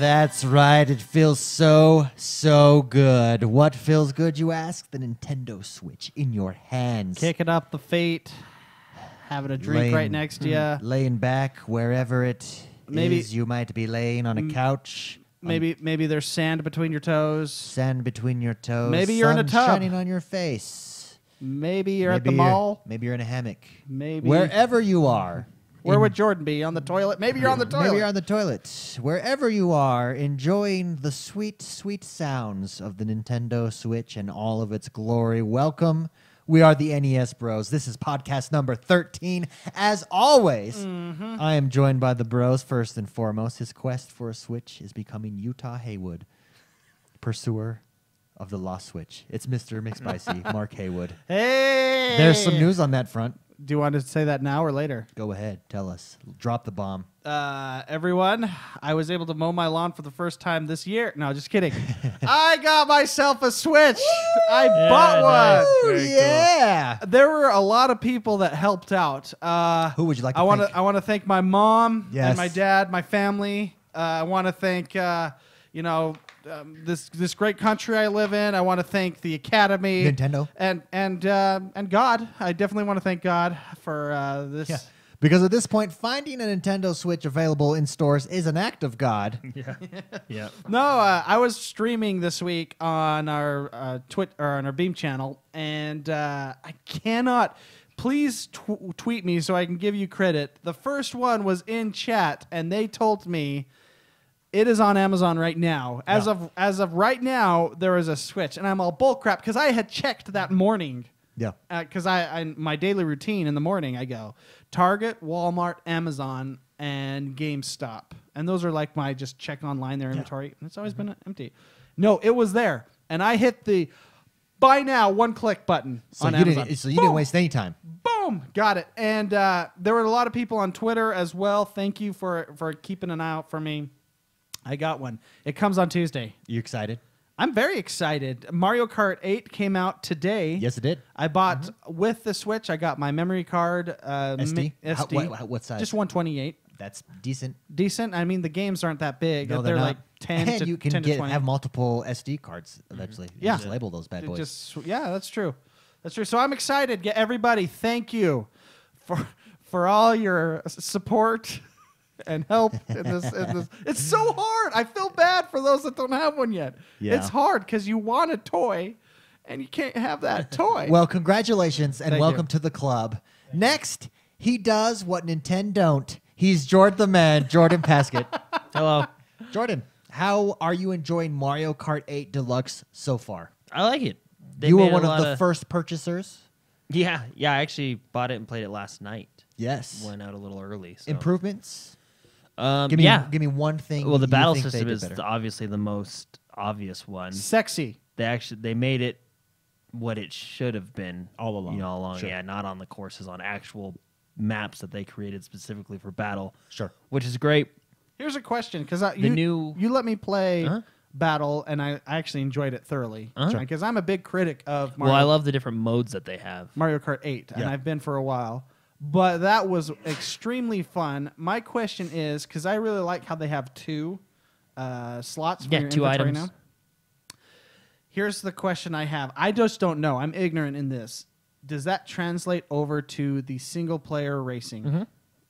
That's right. It feels so good. What feels good, you ask? The Nintendo Switch in your hands. Kicking up the feet, having a drink right next to you. Laying back wherever it is. You might be laying on a couch. Maybe there's sand between your toes. Sand between your toes. Maybe you're in a tub. Shining on your face. Maybe you're at the mall. Maybe you're in a hammock. Maybe wherever you are. Where would Jordan be? On the toilet? Maybe you're on the toilet. Maybe you're on the toilet. Wherever you are, enjoying the sweet, sweet sounds of the Nintendo Switch and all of its glory. Welcome. We are the NES Bros. This is podcast number 13. As always, I am joined by the bros. First and foremost, his quest for a Switch is becoming Utah Haywood, pursuer of the lost Switch. It's Mr. McSpicy, Mark Haywood. Hey! There's some news on that front. Do you want to say that now or later? Go ahead. Tell us. Drop the bomb. Everyone, I was able to mow my lawn for the first time this year. No, just kidding. I got myself a Switch. I bought one. Nice. Yeah. Cool. There were a lot of people that helped out. Who would you like to thank? I want to thank my mom Yes. and my dad, my family. I want to thank, this great country I live in. I want to thank the Academy, Nintendo, and God. I definitely want to thank God for this. Yeah. Because at this point, finding a Nintendo Switch available in stores is an act of God. Yeah. No, I was streaming this week on our on our Beam channel, and I cannot. Please tweet me so I can give you credit. The first one was in chat, and they told me it is on Amazon right now. As of right now, there is a Switch, and I'm all bullcrap because I had checked that morning. Yeah. Because my daily routine in the morning, I go Target, Walmart, Amazon, and GameStop, and those are like my just check online their inventory, and it's always been empty. No, it was there, and I hit the buy now one-click button on Amazon. So you didn't waste any time. Boom, got it. And there were a lot of people on Twitter as well. Thank you for keeping an eye out for me. I got one. It comes on Tuesday. You excited? I'm very excited. Mario Kart 8 came out today. Yes, it did. I bought with the Switch. I got my memory card. SD? SD. What size? Just 128. That's decent. Decent. I mean, the games aren't that big. No, they're not. like 10 and to you can 10 to 20. have multiple SD cards eventually. You Yeah. just label those bad boys. Yeah, that's true. That's true. So I'm excited. Everybody, thank you for all your support and help in this. It's so hard. I feel bad for those that don't have one yet. Yeah. It's hard because you want a toy and you can't have that toy. Well, congratulations and Thank welcome you. to the club. Next, he does what Nintendo don't. He's Jordan the man, Jordan Paskett. Hello. Jordan, how are you enjoying Mario Kart 8 Deluxe so far? I like it. They You were made one a of the lot first purchasers? Yeah. I actually bought it and played it last night. Yes. Went out a little early. So. Improvements? Give me one thing. Well, the you battle think they system did is better. obviously the most obvious one. Sexy. They made it what it should have been All along. all along. Sure. Yeah, not on the courses, on actual maps that they created specifically for battle. Sure. Which is great. Here's a question because new- you let me play Uh-huh. Battle, and I actually enjoyed it thoroughly Uh-huh. because I'm a big critic of Well, I love the different modes that they have. Mario Kart 8, and Yeah. I've been for a while. But that was extremely fun. My question is, because I really like how they have two slots for your two inventory items. now. Here's the question I have. I just don't know. I'm ignorant in this. Does that translate over to the single-player racing? Mm-hmm.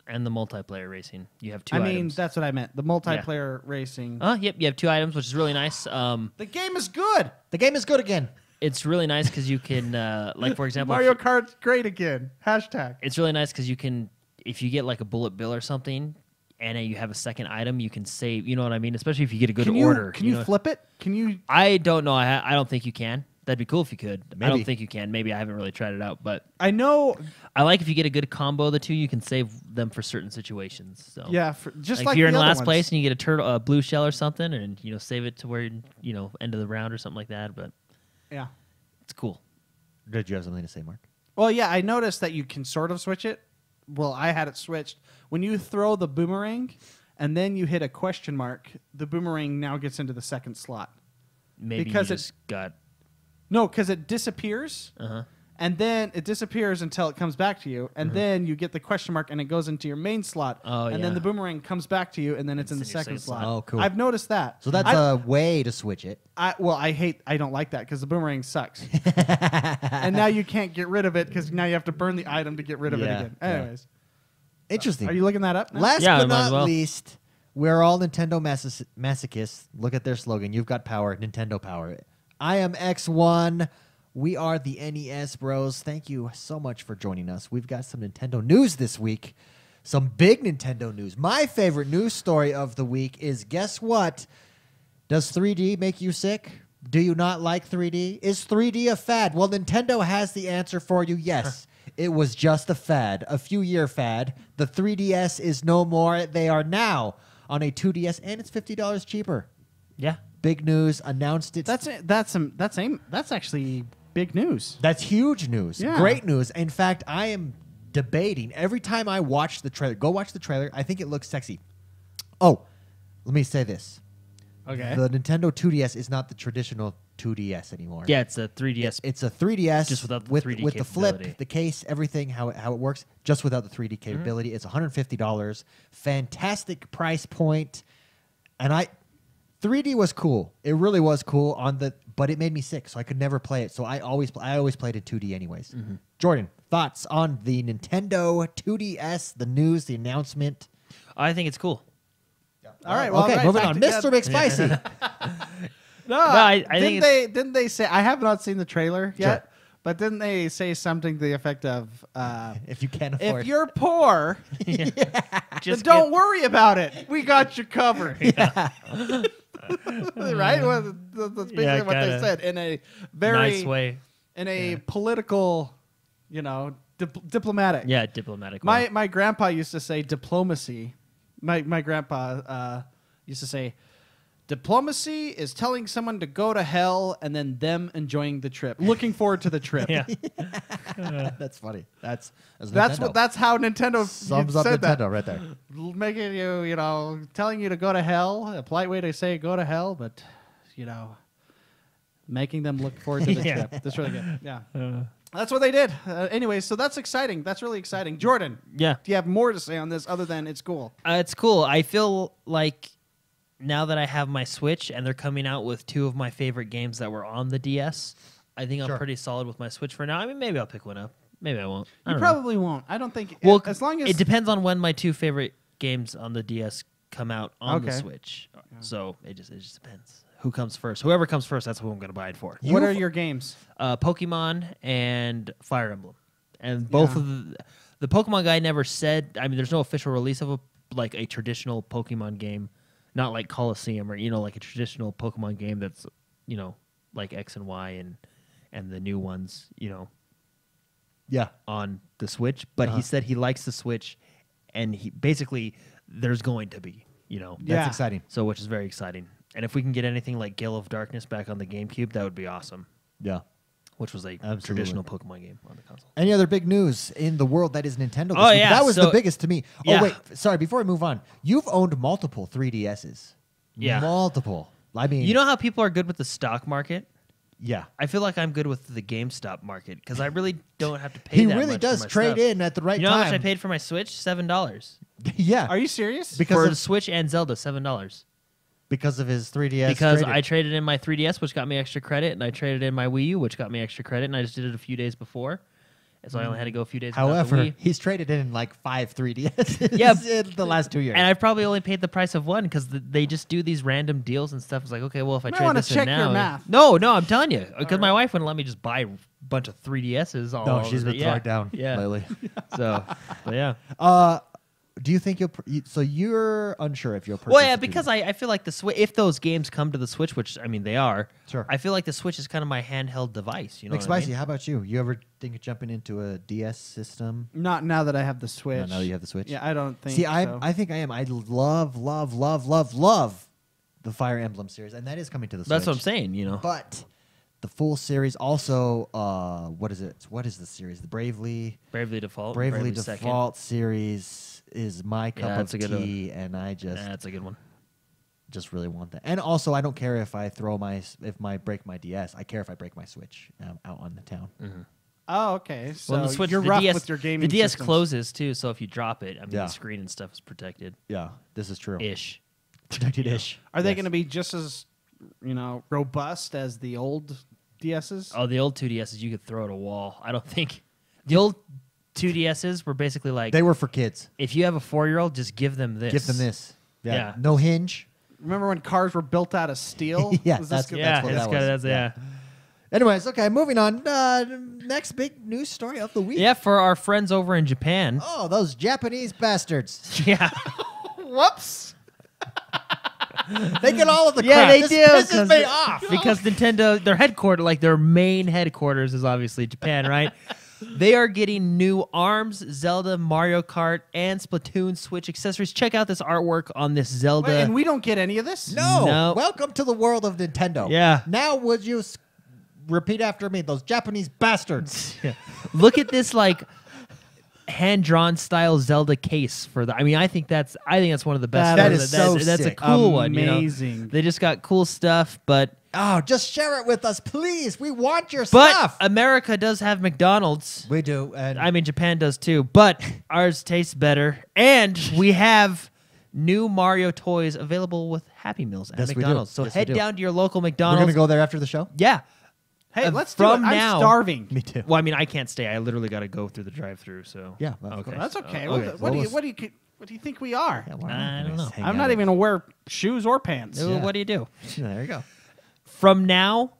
And the multiplayer racing. You have two I mean, items. that's what I meant. The multiplayer racing. Yep, you have two items, which is really nice. The game is good. The game is good again. It's really nice because you can, like, for example... Mario Kart's great again. Hashtag. It's really nice because you can, if you get, like, a bullet bill or something, and you have a second item, you can save, you know what I mean? Especially if you get a good order. Can you flip it? Can you... I don't know. I don't think you can. That'd be cool if you could. I Maybe. don't think you can. Maybe I haven't really tried it out, but... I know... I like if you get a good combo of the two, you can save them for certain situations. So Yeah, just like like if you're in the other last ones. place and you get a blue shell or something, and save it to where end of the round or something like that. But Yeah. it's cool. Did you have something to say, Mark? Well, yeah, I noticed that you can sort of switch it. Well, I had it switched. When you throw the boomerang and then you hit a question mark, the boomerang now gets into the second slot. Maybe Because you it- just got No, because it disappears, and then it disappears until it comes back to you, and then you get the question mark, and it goes into your main slot, and then the boomerang comes back to you, and then it's in the second slot. Oh, cool. I've noticed that. So that's a way to switch it. I don't like that because the boomerang sucks. And now you can't get rid of it because now you have to burn the item to get rid of it again. Anyways. Interesting. Are you looking that up now? Last but not least, we're all Nintendo masochists. Look at their slogan. You've got power, Nintendo power. I am X1. We are the NES Bros. Thank you so much for joining us. We've got some Nintendo news this week. Some big Nintendo news. My favorite news story of the week is, guess what? Does 3D make you sick? Do you not like 3D? Is 3D a fad? Well, Nintendo has the answer for you. Yes, it was just a fad, a few-year fad. The 3DS is no more. They are now on a 2DS, and it's $50 cheaper. Yeah. Big news. Announced it. That's actually big news. That's huge news. Yeah. Great news. In fact, I am debating every time I watch the trailer. Go watch the trailer. I think it looks sexy. Oh, let me say this. Okay. The Nintendo 2DS is not the traditional 2DS anymore. Yeah, it's a 3DS. It's a 3DS just without the with 3D the capability. flip, the case, everything, how it works, just without the 3D capability. It's $150. Fantastic price point. And 3D was cool. It really was cool but it made me sick, so I could never play it. So I always played in 2D anyways. Jordan, thoughts on the Nintendo 2DS, the news, the announcement? I think it's cool. All right. Well, okay, moving on. Mr. McSpicy. Didn't they say? I have not seen the trailer yet, Sure. but didn't they say something to the effect of, If you can't afford "If you're poor, then don't worry about it. We got you covered." Right? Well, that's basically what they said in a very nice way. in a political, diplomatic. Yeah, diplomatic way. My grandpa used to say diplomacy. My grandpa used to say, diplomacy is telling someone to go to hell and then them enjoying the trip, looking forward to the trip. Yeah. That's funny. That's how Nintendo sums up said Nintendo that. right there. Making you, telling you to go to hell, a polite way to say go to hell, but making them look forward to the trip. That's really good. Yeah. That's what they did. Anyway, so that's exciting. That's really exciting. Jordan, Yeah. do you have more to say on this other than it's cool? It's cool. I feel like now that I have my Switch and they're coming out with two of my favorite games that were on the DS, I think I'm pretty solid with my Switch for now. I mean, maybe I'll pick one up. Maybe I won't. You probably won't. I don't think. Well, as long as it depends on when my two favorite games on the DS come out on the Switch. So it just depends. Who comes first? Whoever comes first, that's who I'm going to buy it for. What are your games? Pokemon and Fire Emblem, and both of the Pokemon guy never said. I mean, there's no official release of a traditional Pokemon game, not like Coliseum or like a traditional Pokemon game that's like X and Y and the new ones on the Switch. But he said he likes the Switch, and he basically there's going to be That's exciting. So which is very exciting. And if we can get anything like Gale of Darkness back on the GameCube, that would be awesome. Yeah. Which was a traditional Pokemon game on the console. Any other big news in the world that is Nintendo this Oh, week? yeah, That was so- the biggest to me. Yeah. Oh, wait. Sorry, before we move on. You've owned multiple 3DSs. Yeah. Multiple. I mean... You know how people are good with the stock market? Yeah. I feel like I'm good with the GameStop market because I really don't have to pay He that really much does for my trade stuff. in at the right You know how time. much I paid for my Switch? $7. Yeah. Are you serious? Because For of, the Switch and Zelda, $7. because of his 3DS Because trading. I traded in my 3DS, which got me extra credit, and I traded in my Wii U, which got me extra credit, and I just did it a few days before. And so I only had to go a few days without the However, Wii. he's traded in like 5 3DSs Yeah. in the last 2 years. And I've probably only paid the price of one because they just do these random deals and stuff. It's like, okay, well, if I might trade wanna this in check now, your math. No, I'm telling you, because my wife wouldn't let me just buy a bunch of 3DSs. All No, over she's been throwing down yeah. lately. So, but yeah. Do you think so you're unsure if you'll purchase Well, yeah, the because 3DS. I feel like the Switch, if those games come to the Switch, which I mean they are, Sure. I feel like the Switch is kind of my handheld device. You know, what I McSpicy, mean? how about you? You ever think of jumping into a DS system? Not now that I have the Switch. Now that you have the Switch? Yeah, I don't think. See, so. I think I am. I love the Fire Emblem series, and that is coming to the Switch. That's what I'm saying. You know, But the full series also, what is it? What is the series? The Bravely Default, Default series is my cup that's a of good tea, and I that's a good one. just really want that. And also, I don't care if I break my DS. I care if I break my Switch out on the town. Mm-hmm. Oh, okay. So Well, the Switch, you're the rough DS, with your gaming The DS systems. closes too, so if you drop it, I mean, Yeah. the screen and stuff is protected. Yeah, this is true. Ish. Protected-ish. Are they Yes. going to be just as, robust as the old DSs? Oh, the old 2DSs, you could throw at a wall. I don't think the old 2DSs were basically like, They were for kids. if you have a 4-year-old, just give them this. Give them this. Yeah. No hinge. Remember when cars were built out of steel? Yeah, Was this that's- good? Yeah, what that's that good. was. That's, Yeah. yeah. Anyways, okay, moving on. Next big news story of the week. Yeah, for our friends over in Japan. Oh, those Japanese bastards. Yeah. Whoops. They get all of the Yeah, crap. they This do. pisses me off. Because Nintendo, their headquarters, like their main headquarters is obviously Japan, right? They are getting new ARMS, Zelda, Mario Kart, and Splatoon Switch accessories. Check out this artwork on this Zelda. Wait, and we don't get any of this? No. No. Welcome to the world of Nintendo. Yeah. Now would you repeat after me? Those Japanese bastards. Yeah. Look at this like hand-drawn style Zelda case for the. I mean, I think that's one of the best. That ones. is so That's a sick. cool one. You know? Amazing. They just got cool stuff, but Oh, just share it with us, please. We want your but stuff. America does have McDonald's. We do. And I mean, Japan does too, but ours tastes better. And we have new Mario toys available with Happy Meals at Yes, we do. McDonald's. So Yes, we head do. down to your local we're McDonald's. going to go there after the show? Yeah. Hey, let's from do it. now- I'm starving. Me too. Well, I mean, I can't stay. I literally got to go through the drive-through. So Yeah, well, of okay. course. That's okay. Okay. What do you think we are? Yeah, why I not? don't know. Just hang I'm out not and- even going to wear shoes or pants. So Yeah. what do you do? There you go. From now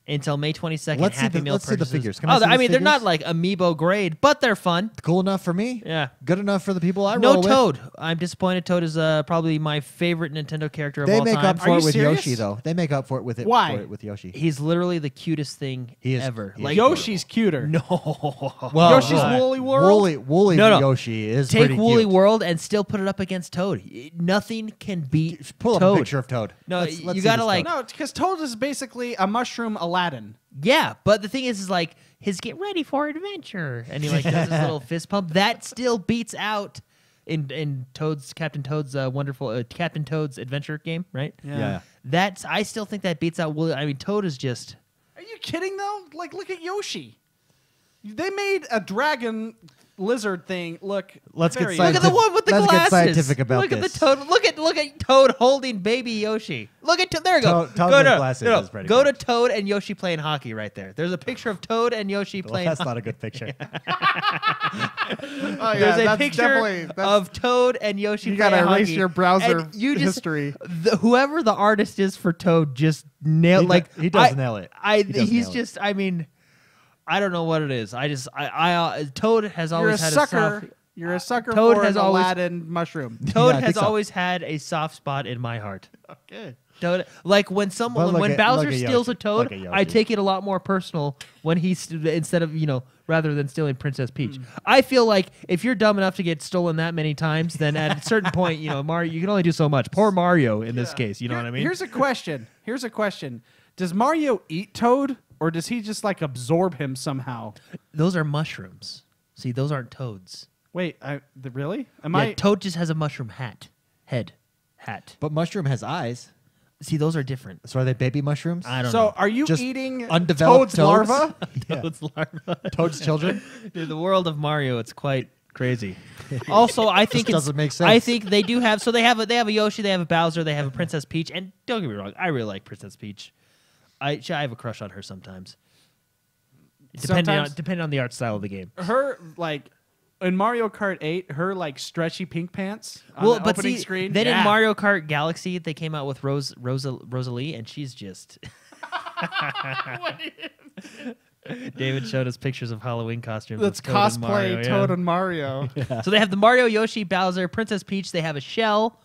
until May 22nd, Let's see Happy the- Meal let's see the purchases. figures. Can I see I the mean, they're not figures? like amiibo grade, but they're fun. Cool enough for me? Yeah. Good enough for the people I No roll with? Toad. I'm disappointed. Toad is probably my favorite Nintendo character of They all make time. up Are for you it with serious? Yoshi, though. They make up for it with it. Why? For it with Yoshi. He's literally the cutest thing He is- ever. he is Like Yoshi's cuter. No. Well, Yoshi's uh, Woolly World? Woolly No, no. Yoshi is Take pretty Woolly cute. World and still put it up against Toad. Nothing can beat Pull up Toad. a picture of Toad. No, Let's you see gotta, this like- Toad. No, because Toad is basically a mushroom Aladdin. Yeah, but the thing is like his get ready for adventure, and he like does his little fist pump. That still beats out in Captain Toad's wonderful Captain Toad's adventure game, right? Yeah. That's I still think that beats out Woolly. I mean, Toad is just Are you kidding though? Like, look at Yoshi. They made a dragon lizard thing look. Let's get very look at the one with the Let's get glasses. scientific about look at this. the Toad. Look at Toad holding baby Yoshi. Look at there you go. Toad go with to, glasses no, is pretty go good. to Toad and Yoshi playing hockey right there. There's a picture of Toad and Yoshi Well, playing. that's hockey. not a good picture. Oh, There's a picture of Toad and Yoshi. You gotta playing erase hockey, your browser and you just, history. Whoever the artist is for Toad just nailed. He does nail it. He does He's nail it. just. I mean, I don't know what it is. Toad has You're always a had sucker. a soft. You're a sucker Toad for has an always- Aladdin mushroom. Toad Yeah, I has think so. always had a soft spot in my heart. Okay. Toad, like when But look at- Bowser look at steals Yoshi. a Toad, Look at Yoshi. I take it a lot more personal when instead of rather than stealing Princess Peach. I feel like if you're dumb enough to get stolen that many times, then at a certain point, Mario, you can only do so much. Poor Mario in this case, you know what I mean? Here's a question. Does Mario eat Toad, or does he just like absorb him somehow? Those are mushrooms. See, those aren't toads. Wait, really? Am Yeah, I? Toad just has a mushroom hat. But Mushroom has eyes. See, those are different. So are they baby mushrooms? I don't So know. are you Just eating undeveloped Toad's larva? Yeah. Toad's larva. Toad's children? Dude, the world of Mario, it's quite crazy. Also, I think Just doesn't make sense. I think they do have. So they have a Yoshi, they have a Bowser, they have a Princess Peach, and don't get me wrong, I really like Princess Peach. I have a crush on her sometimes. Sometimes? Depending on the art style of the game. Her like in Mario Kart 8, her like stretchy pink pants on the But opening see, screen. then in Yeah. Mario Kart Galaxy, they came out with Rosalie, and she's just. David showed us pictures of Halloween costumes. That's of Toad and Mario, cosplay yeah. Toad and Mario. So they have the Mario, Yoshi, Bowser, Princess Peach. They have a shell.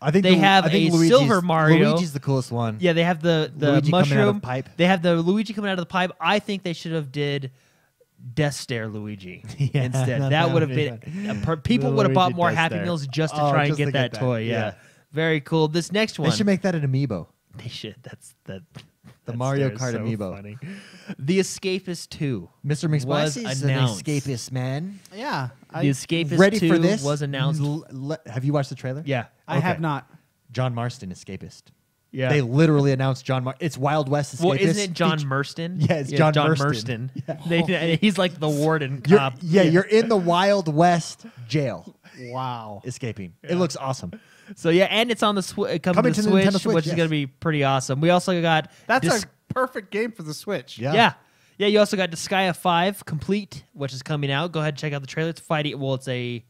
I think They have I think a silver Mario. Luigi's the coolest one. Yeah, they have the Luigi coming out of mushroom the pipe. They have the Luigi coming out of the pipe. I think they should have did Death Stare Luigi Yeah, instead. no, That that would have would be been people would have bought Luigi more Death Happy Stare. Meals just to Oh, try and just to get get that that, toy. yeah. Very cool. This next one, They should make that an amiibo. they should. That The that Mario stare is Kart amiibo. Funny. The Escapist 2 Mr. was McSpicy's an announced. escapist man. Yeah, The Escapist Ready 2 for this? was announced. Have you watched the trailer? Yeah. I have Okay. not. John Marston, escapist. Yeah. They literally announced It's Wild West Escapist. Well, isn't it John Marston? Yeah, it's John Marston. He's like the warden You're, cop. you're in the Wild West jail Wow. escaping. It looks awesome. So yeah, and it's on the coming Coming to to the the Nintendo Switch, Switch, which is yes. going to be pretty awesome. We also got That's a perfect game for the Switch. Yeah. yeah. You also got Disgaea 5 Complete, which is coming out. Go ahead and check out the trailer. It's fighting. Well, it's a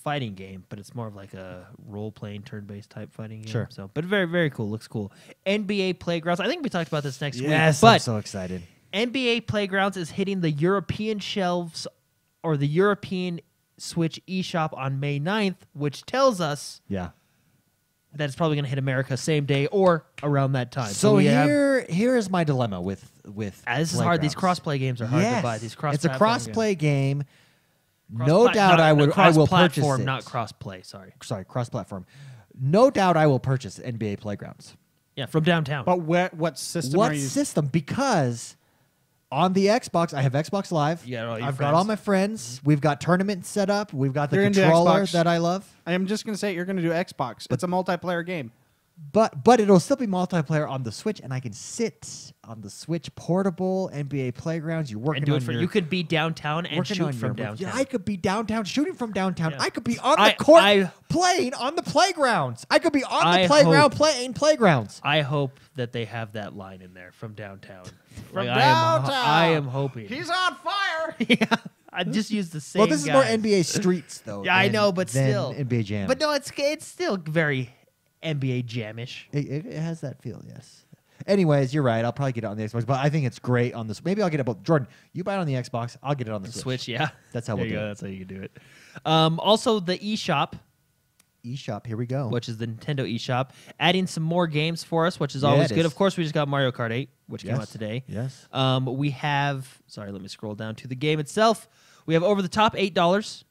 fighting game, but it's more of like a role-playing, turn-based type fighting game. Sure. So, but very, very cool. Looks cool. NBA Playgrounds. I think we talked about this next week. Yes, but I'm so excited. NBA Playgrounds is hitting the European shelves or the European Switch eShop on May 9th, which tells us Yeah. that it's probably going to hit America same day or around that time. So we have- here is my dilemma with this is hard. These Playgrounds. crossplay games are hard Yes. to buy. These cross It's a crossplay game. No Cross-plat- doubt not- I will purchase cross-platform, it. not cross-play. Sorry. Cross-platform. No doubt I will purchase NBA Playgrounds. Yeah, from downtown. But what system What are you? system? Because on the Xbox, I have Xbox Live. You got all your I've got friends. all my friends. We've got tournaments set up. We've got the You're into controller Xbox. that I love. I am just going to say you're going to do Xbox. It's a multiplayer game. But it'll still be multiplayer on the Switch, and I can sit on the Switch portable NBA Playgrounds. You're working and do on it for your, you could be downtown and working shoot on from your- downtown. Yeah, I could be downtown shooting from downtown. Yeah. I could be on the I- court I- playing on the playgrounds. I could be on I the playground hope- playing playgrounds. I hope that they have that line in there from downtown. From I am downtown. hoping. He's on fire. Yeah, I just used the same. Well, this is more guys. NBA Streets though. Yeah, I than- know, but than still. NBA Jam. But no, it's still very NBA jamish. It has that feel, yes. Anyways, you're right. I'll probably get it on the Xbox, but I think it's great on this. Maybe I'll get it both. Jordan, you buy it on the Xbox. I'll get it on the Switch, yeah. That's how There we'll you do go. it. That's how you do it. Also, the eShop, eShop, here we go. which is the Nintendo eShop, adding some more games for us, which is Yeah, always it good. is. Of course, we just got Mario Kart 8, which came Yes. out today. Yes. We have. Sorry, let me scroll down to the game itself. We have over the top $8.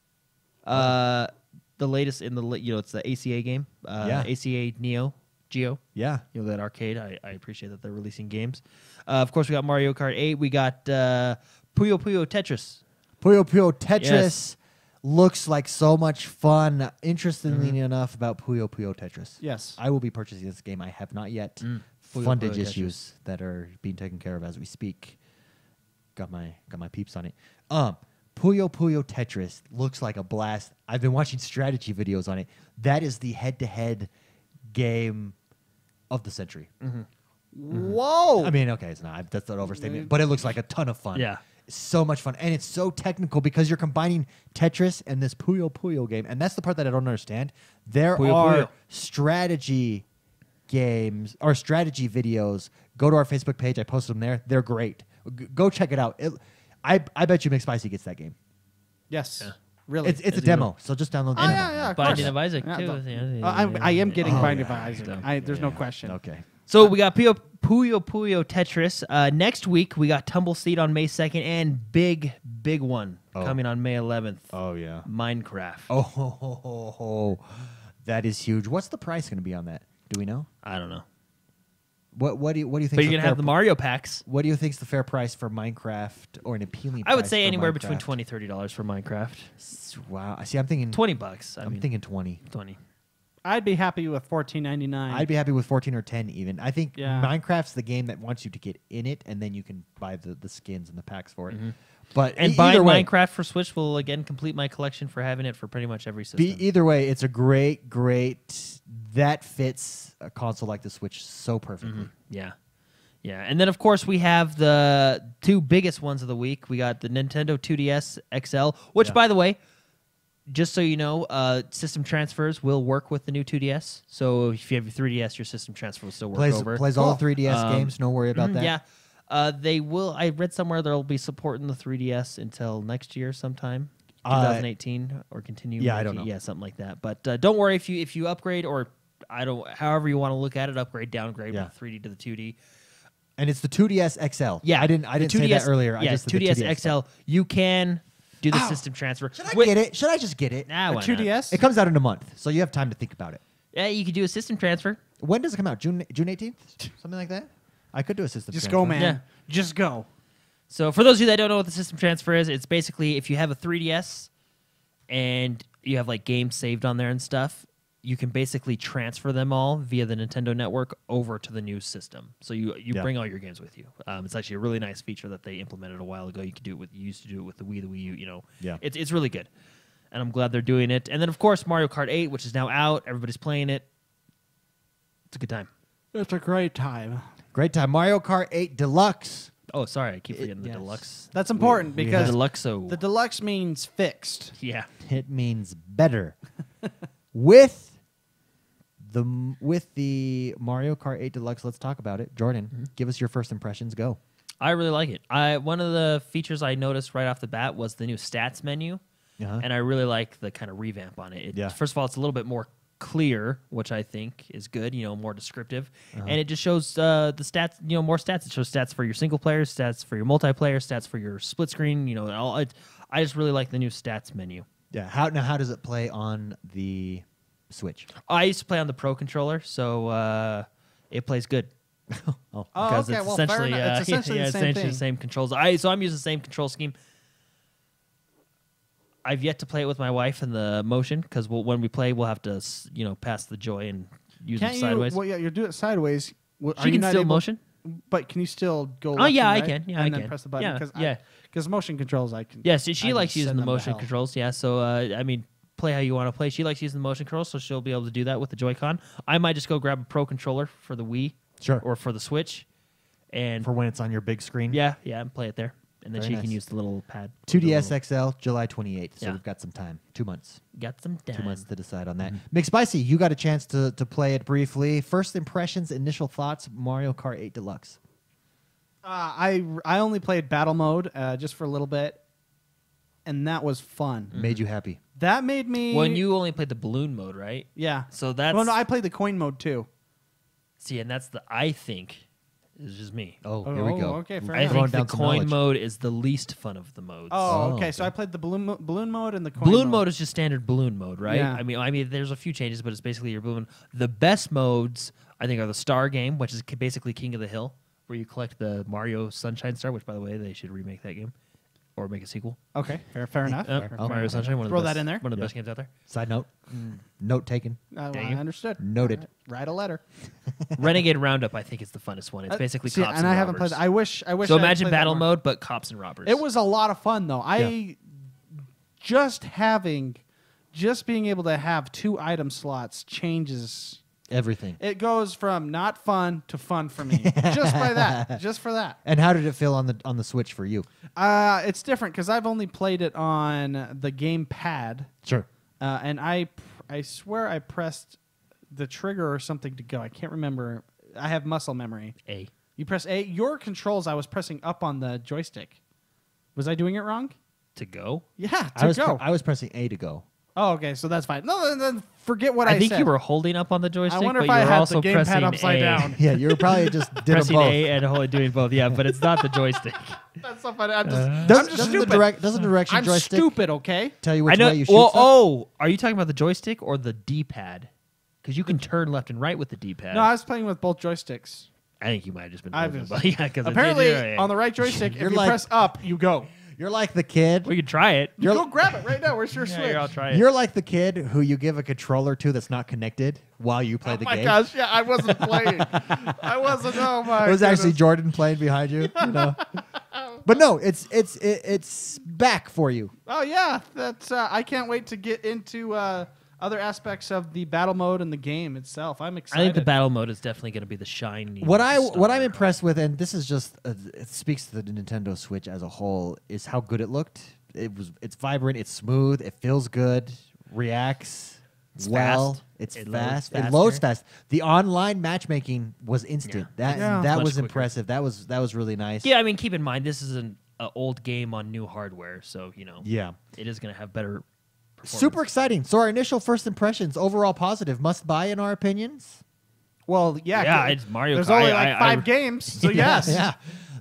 The latest in the it's the ACA game. Yeah. ACA Neo Geo. Yeah. That arcade. I appreciate that they're releasing games. Of course, we got Mario Kart 8. We got Puyo Puyo Tetris. Puyo Puyo Tetris Yes. looks like so much fun. Interestingly enough, about Puyo Puyo Tetris. Yes. I will be purchasing this game. I have not yet. Puyo Fundage Puyo issues that are being taken care of as we speak. Got my peeps on it. Puyo Puyo Tetris looks like a blast. I've been watching strategy videos on it. That is the head-to-head game of the century. Whoa. I mean, okay, it's not. That's an overstatement, but it looks like a ton of fun. Yeah. So much fun. And it's so technical because you're combining Tetris and this Puyo Puyo game. And that's the part that I don't understand. There Puyo are Puyo. strategy games or strategy videos. Go to our Facebook page. I posted them there. They're great. Go check it out. I bet you McSpicy gets that game. yes. Yeah. Really. It's a Is it demo, so just download the Oh, demo. yeah. Of Binding course. of Isaac, Yeah, too. I am getting Oh, Binding yeah. of Isaac. Yeah. There's no question. Okay. So we got Puyo Puyo Tetris. Next week, we got Tumbleseed on May 2nd and big one coming on May 11th. Oh, yeah. Minecraft. Oh, that is huge. What's the price going to be on that? Do we know? I don't know. What do you think? But you're going to have the Mario packs. What do you think is the fair price for Minecraft or an appealing? I would price say for anywhere Minecraft? between $20 $30 for Minecraft. Wow. See, I'm thinking $20. I'm thinking 20. 20. I'd be happy with $14.99. I'd be happy with 14 or 10 even. I think Yeah. Minecraft's the game that wants you to get in it, and then you can buy the skins and the packs for it. But And either buying way, Minecraft for Switch will again complete my collection for having it for pretty much every system. either way, it's a great that fits a console like the Switch so perfectly. Yeah. Yeah. And then, of course, we have the two biggest ones of the week. We got the Nintendo 2DS XL, which, Yeah. by the way, just so you know, system transfers will work with the new 2DS. So if you have your 3DS, your system transfer will still work over. Plays all the Cool. 3DS games. No worry about that. Yeah. They will. I read somewhere they'll be supporting the 3DS until next year sometime. Uh, 2018 or continue. yeah, I don't know. Yeah, something like that. But don't worry if you upgrade or however you want to look at it, upgrade, downgrade Yeah. from 3D to the 2D. And it's the 2DS XL. Yeah, I didn't the say that earlier. I Yeah, just said the 2DS 2DS XL. You can do the Ow. system transfer. Should I get it? Should I just get it? Nah, A why not? 2DS? It comes out in a month, so you have time to think about it. Yeah, you could do a system transfer. When does it come out? June 18th? Something like that? I could do a system Just transfer. go, man. Yeah. Just go. So for those of you that don't know what the system transfer is, it's basically if you have a 3DS and you have like games saved on there and stuff, you can basically transfer them all via the Nintendo Network over to the new system. So you bring all your games with you. It's actually a really nice feature that they implemented a while ago. You used to do it with the Wii U. You know, it's really good, and I'm glad they're doing it. And then of course Mario Kart 8, which is now out. Everybody's playing it. It's a good time. It's a great time. Great time. Mario Kart 8 Deluxe. Oh, sorry, I keep forgetting the yes. Deluxe. That's important because The Deluxo. the deluxe means fixed. Yeah. It means better. With the Mario Kart 8 Deluxe, let's talk about it. Jordan, give us your first impressions. Go. I really like it. One of the features I noticed right off the bat was the new stats menu, and I really like the kind of revamp on it. First of all, it's a little bit more clear, which I think is good, more descriptive. And it just shows the stats, more stats. It shows stats for your single player, stats for your multiplayer, stats for your split screen, I just really like the new stats menu. Yeah. How does it play on the Switch? I used to play on the Pro controller, so it plays good. Because okay. it's Well, essentially, fair enough. It's essentially the same thing. the same controls. So I'm using the same control scheme. I've yet to play it with my wife in the motion because when we play, we'll have to pass the joy and use it sideways. Well, yeah, you're doing it sideways. She can still motion. But can you still go? Oh yeah, and I right can. Yeah, and I then can. press the button. Yeah, Because motion controls, I can. Yeah, she I likes can using send the them to motion hell. controls. Yeah, so play how you want to play. She likes using the motion controls, so she'll be able to do that with the Joy-Con. I might just go grab a Pro controller for the Wii, or for the Switch, and for when it's on your big screen. Yeah, and play it there, and then Very she can nice. use the little pad. 2DS XL, July 28th. So Yeah. we've got some time. 2 months. Got some time. 2 months to decide on that. McSpicy, you got a chance to play it briefly. First impressions, initial thoughts, Mario Kart 8 Deluxe. I only played battle mode just for a little bit, and that was fun. Made you happy. That made me. Well, and you only played the balloon mode, right? Yeah. So that's. Well, no, I played the coin mode too. See, and that's I think, is just me. Oh, here we go. Okay, fair I enough. Throwing think the down some coin knowledge. mode is the least fun of the modes. Oh, Oh, okay. So okay. I played the balloon mode and the coin Balloon mode is just standard balloon mode, right? Yeah. I mean, there's a few changes, but it's basically your balloon. The best modes, I think, are the Star game, which is basically King of the Hill, where you collect the Mario Sunshine Star. Which, by the way, they should remake that game or make a sequel. Okay, fair enough. Mario Sunshine, one of Throw the best, that in there. one of the best games out there. Side note. Note taken. I Dang it. understood. Noted. Write a letter. Renegade Roundup, I think, is the funnest one. It's basically See, cops and I haven't robbers. played. I wish. So I had imagine played that battle more. mode, but cops and robbers. It was a lot of fun though. Just being able to have 2 item slots changes. Everything. It goes from not fun to fun for me. Just by that. Just for that. And how did it feel on the Switch for you? It's different because I've only played it on the game pad, Sure. and I swear I pressed the trigger or something to go. I can't remember. I have muscle memory. A. You press A. Your controls, I was pressing up on the joystick. Was I doing it wrong? To go? Yeah, I was go. I was pressing A to go. Oh, okay, so that's fine. No, then forget what I I think said. you were holding up on the joystick, I wonder but if you I were had also the gamepad pressing upside A. down. Yeah, you were probably just did them Pressing both. A and wholly doing both, yeah, but it's not the joystick. That's so funny. I'm just Doesn't stupid. doesn't the direction I'm joystick stupid, okay? tell you I which know. way you shoot Well, stuff? are you talking about the joystick or the D-pad? Because you can turn left and right with the D-pad. No, I was playing with both joysticks. I think you might have just been. I've playing just- with- yeah, because Apparently, on the right joystick, if You're you like- press up, you go. You're like the kid. we could try it. You're- Go grab it right now. Where's your Yeah, switch? here, I'll try it. You're like the kid who you give a controller to that's not connected while you play Oh the my game. gosh! Yeah, I wasn't playing. I wasn't. Oh my! It was actually goodness. Jordan playing behind you. But no, it's back for you. Oh yeah, that's. I can't wait to get into other aspects of the battle mode and the game itself. I'm I excited. think the battle mode is definitely going to be the shiny. What I'm star. impressed with, and this is just it speaks to the Nintendo Switch as a whole, is how good it looked. It's vibrant, it's smooth, it feels good, reacts It's well, fast. it's It loads fast, it faster. loads fast. The online matchmaking was instant. Yeah. That Much was quicker. impressive. That was really nice. Yeah, I mean, keep in mind this is an old game on new hardware, so Yeah. it is going to have better. Performance. Super exciting. So our initial first impressions, overall positive, must buy in our opinions. Well, yeah. Yeah, it's Mario There's Kart. only I- like I- 5 games, so yes. Yeah.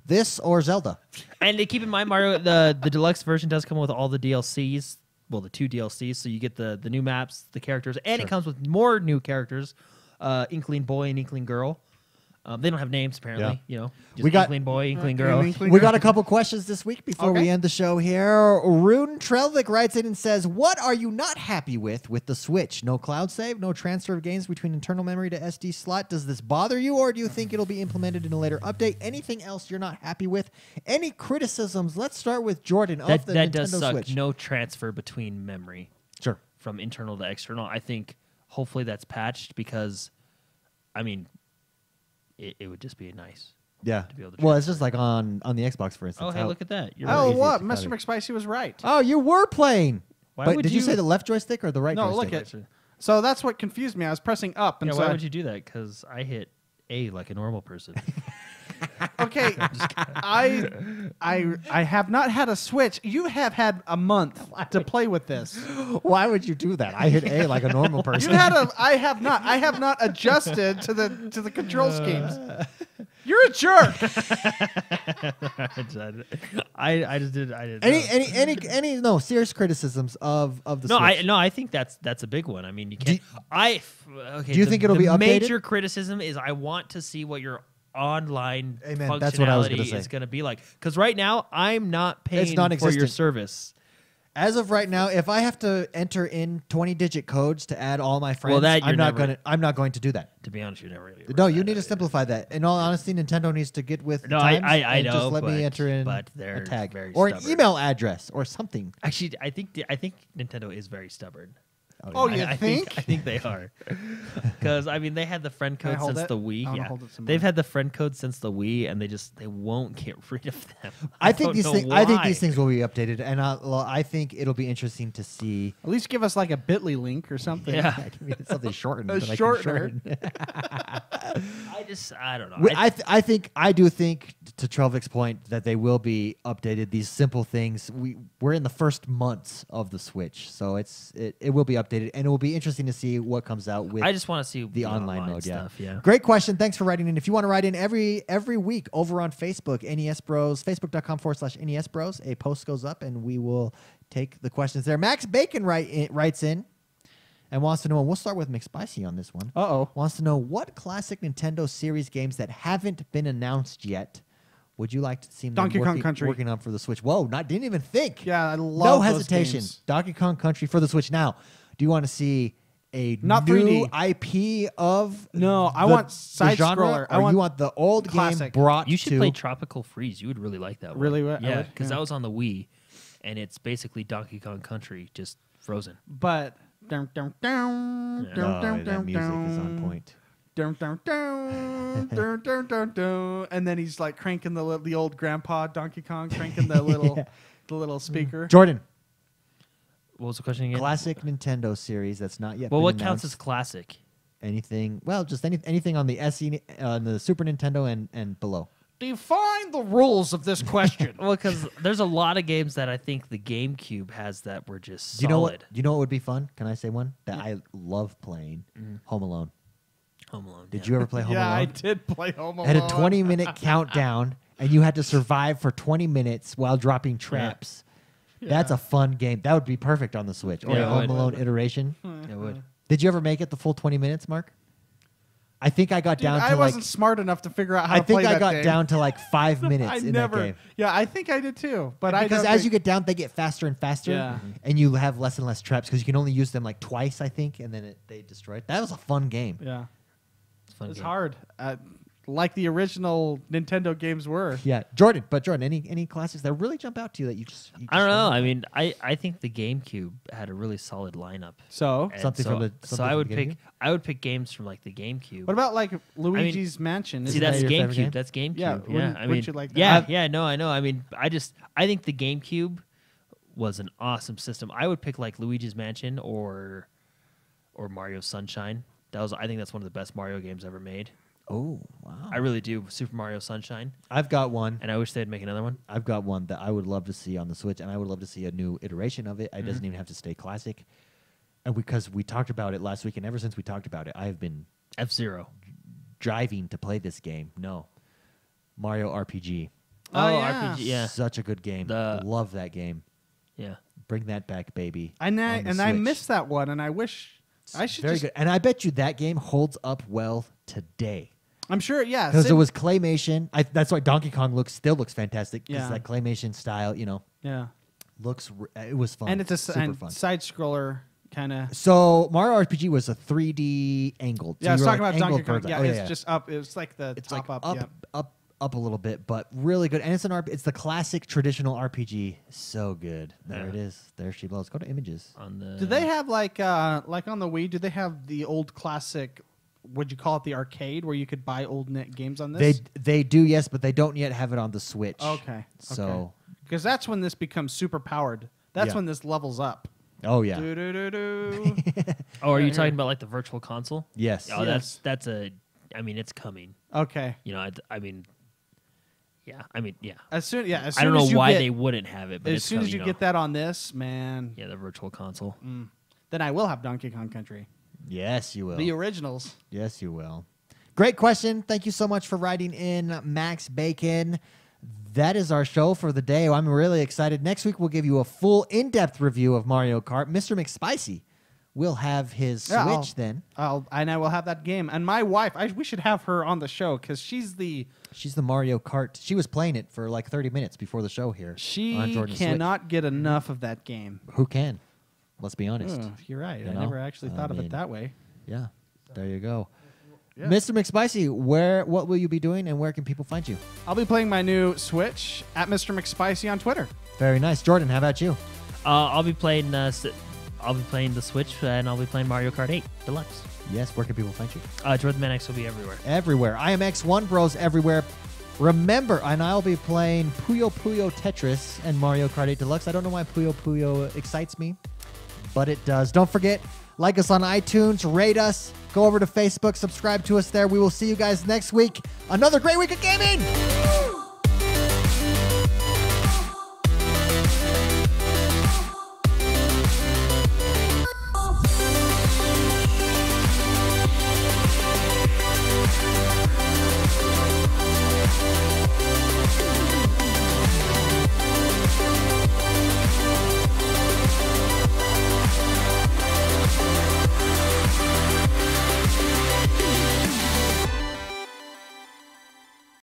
This or Zelda. And to keep in mind, Mario, the deluxe version does come with all the DLCs. Well, the 2 DLCs, so you get the new maps, the characters, and it comes with more new characters, Inkling Boy and Inkling Girl. They don't have names apparently. Yeah. You know, just We got- Inkling boy, Inkling girl. We got a couple questions this week before Okay. we end the show here. Rune Trelvik writes in and says, what are you not happy with the Switch? No cloud save, no transfer of games between internal memory to SD slot. Does this bother you, or do you think it'll be implemented in a later update? Anything else you're not happy with? Any criticisms? Let's start with Jordan of the That Nintendo does suck. Switch. No transfer between memory Sure. from internal to external. I think hopefully that's patched because, I mean, it would just be nice. Yeah. To be able to Well, it's just like on the Xbox, for instance. Oh, hey, How- look at that. You're Oh, right. what? to Mr. cut McSpicy was right. Oh, you were playing. Why But would did you you- say the left joystick or the right No, joystick? look at. So that's what confused me. I was pressing up, and Yeah, so why I- would you do that? Because I hit A like a normal person. Okay, I have not had a Switch. You have had a month to play with this. Why would you do that? I hit A like a normal person. You had a. I have not. I have not adjusted to the control schemes. You're a jerk. I just did. I did. Any no serious criticisms of the Switch? I think that's a big one. I mean, you can't. Okay. do you think it'll be the updated? major criticism is I want to see what your online Amen. functionality That's what I was gonna say. is going to be like. Because right now I'm not paying for non-existent. your service. As of right now, if I have to enter in 20-digit codes to add all my friends, Well, that I'm you're not never- going to do that. To be honest, you're never. Really No, you need to simplify that. In all honesty, Nintendo needs to get with No, times I and know, just let me but- enter in but they're a tag very or an stubborn. email address or something. Actually, I think Nintendo is very stubborn. Oh, I- you I think? I think they are. Because I mean, they had the friend Can I code hold since it? the I Wii. wanna Yeah, hold it some they've more. had the friend code since the Wii, and they won't get rid of them. I think don't these know things. I think why. these things will be updated, and I think it'll be interesting to see. At least give us like a Bitly link or something. Yeah, Something shortened. A that I can shortener. shorten. I don't know. I do think to Trelvik's point that they will be updated. These simple things. We're in the first months of the Switch, so it will be updated, and it will be interesting to see what comes out with. I just want to see the online mode, stuff. Yeah. Great question. Thanks for writing in. If you want to write in every week over on Facebook, NES Bros, facebook.com/NES Bros, a post goes up and we will take the questions there. Max Bacon writes in and wants to know, and we'll start with McSpicy on this one. Uh-oh. Wants to know what classic Nintendo series games that haven't been announced yet would you like to see them Donkey Kong Country. working on for the Switch? Whoa, didn't even think. Yeah, I No love those hesitation. games. Donkey Kong Country for the Switch. Now, do you want to see a Not new 3D. IP of No, I the- want the side genre, scroller. I or want you want the old game classic. brought You should to play Tropical Freeze. You would really like that one. Really? I Yeah, would? because Yeah. that was on the Wii, and it's basically Donkey Kong Country just frozen. But dun, dun, dun, Yeah. dun, dun, that dun, music is dun. on point. Dun, dun, dun, dun, dun, dun, dun. And then he's like cranking the old grandpa Donkey Kong, cranking the little Yeah. the little speaker. Jordan, What was the question again? classic Nintendo series that's not yet Well, been what counts announced. as classic? Anything? Well, just anything on the SE, on the Super Nintendo and below. Define the rules of this question. Well, because there's a lot of games that I think the GameCube has that were just Do you know what? solid. Do you know what would be fun? Can I say one that I love playing? Home Alone. Home Alone. Did yeah. you ever play Home yeah, I Alone? did play Home Alone. Had a 20-minute countdown, and you had to survive for 20 minutes while dropping traps. That's a fun game. That would be perfect on the Switch. Or Yeah, a it Home would. Alone iteration. It would. Did you ever make it the full 20 minutes, Mark? I think I got Dude, down to I like. wasn't smart enough to figure out how I to play think I that got game. down to like 5 minutes I in never. that game. Yeah, I think I did too. But Because I as you get down, they get faster and faster, Yeah. and you have less and less traps because you can only use them like twice, I think, and then they destroy it. That was a fun game. yeah, It's a fun it's game. hard. Like the original Nintendo games were. Yeah, Jordan. But Jordan, any classics that really jump out to you that you just I don't know. I mean, I think the GameCube had a really solid lineup. So, And Something so, from the- so something I from would the pick GameCube? I would pick games from like the GameCube. what about like Luigi's Mansion? See, Isn't that's that your favorite game? GameCube. That's GameCube. Yeah, Yeah, wouldn't- I mean, wouldn't you like that? yeah, no, I know. I mean, I think the GameCube was an awesome system. I would pick like Luigi's Mansion or Mario Sunshine. I think that's one of the best Mario games ever made. Oh, wow. I really do. Super Mario Sunshine, I've got one. and I wish they'd make another one. I've got one that I would love to see on the Switch, and I would love to see a new iteration of it. It doesn't even have to stay classic. And because we talked about it last week, and ever since we talked about it, I have been F-Zero. driving to play this game. No. Mario RPG. Oh, yeah. RPG. Yeah, Such a good game. Love that game. yeah. Bring that back, baby. I on the I Switch. missed that one, and I wish I should Very just. good. And I bet you that game holds up well today. I'm sure, yeah. Because it was claymation. That's why Donkey Kong still looks fantastic. Because Yeah. that claymation style, Yeah. it was fun. And it's a super fun. side scroller kind of. So Mario RPG was a 3D angled. So Yeah, I was you were talking about angled Donkey Kong. birds. Yeah, Oh, it's just up. It was like the it's top like up. up a little bit, but really good. And it's the classic traditional RPG. So good. There it is. There she blows. Go to images. On the Do they have like on the Wii? Do they have the old classic? Would you call it the arcade where you could buy old net games on this? They do, yes, but they don't yet have it on the Switch. Okay. So because that's when this becomes super powered. That's Yeah. when this levels up. oh yeah. Do-do-do-do. Oh, are you Right talking here. about like the virtual console? Yes. Oh, Yes. that's a. I mean, it's coming. Okay. You know, I mean, yeah. I mean, yeah. As soon as I don't know as you why get, they wouldn't have it, but as it's soon as coming, you get that on this, man, yeah, the virtual console. then I will have Donkey Kong Country, Yes, you will. the originals. Yes, you will. Great question. Thank you so much for writing in, Max Bacon. That is our show for the day. I'm really excited. Next week, we'll give you a full in-depth review of Mario Kart. Mr. McSpicy will have his Switch then. And I will have that game. And my wife, we should have her on the show because she's the Mario Kart. She was playing it for like 30 minutes before the show here. she on Jordan's cannot get enough of that game. Switch. Who can? Let's be honest. Oh, you're right. You I know? never actually thought of mean, it that way. Yeah. There you go. Yeah. Mr. McSpicy, what will you be doing and where can people find you? I'll be playing my new Switch at Mr. McSpicy on Twitter. Very nice. Jordan, how about you? I'll be playing. I'll be playing the Switch, and I'll be playing Mario Kart 8 Deluxe. Yes, where can people find you? Jordan Mannix will be everywhere. Everywhere. I am XoneBros everywhere. Remember, and I'll be playing Puyo Puyo Tetris and Mario Kart 8 Deluxe. I don't know why Puyo Puyo excites me, but it does. Don't forget, like us on iTunes, rate us, go over to Facebook, subscribe to us there. We will see you guys next week. Another great week of gaming!